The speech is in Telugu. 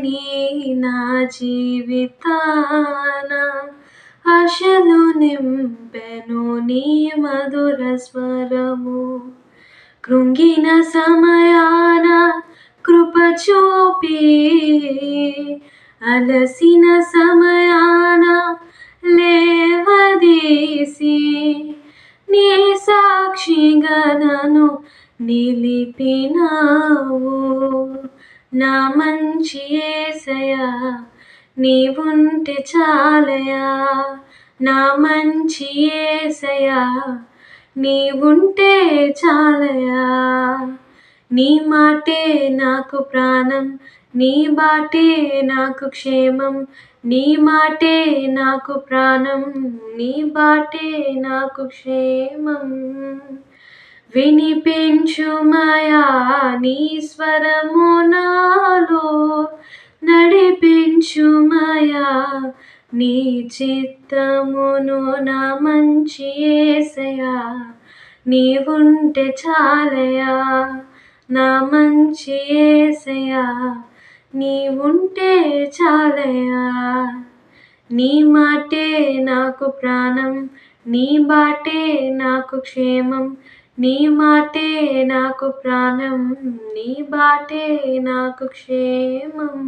నీ నా జీవితాన ఆశలు నింపెను నీ మధుర స్వరము. కృంగిన సమయాన కృప చూపి అలసిన సమయాన లేవదీసి నీ సాక్షిగా నన్ను నిలిపినావు. నా మంచి యేసయ్యా నీవుంటే చాలయా, నా మంచి యేసయ్యా నీవుంటే చాలయా. నీ మాటే నాకు ప్రాణం, నీ బాటే నాకు క్షేమం, నీ మాటే నాకు ప్రాణం, నీ బాటే నాకు క్షేమం. వినిపించుమయా నీ స్వరము నాలో, నడిపించుమయా నీ చిత్తమును. నా మంచి యేసయ్యా నీవుంటే చాలయా, నా మంచి యేసయ్యా నీవుంటే చాలయా. నీ మాటే నాకు ప్రాణం, నీ బాటే నాకు క్షేమం, నీ మాటే నాకు ప్రాణం, నీ బాటే నాకు క్షేమం.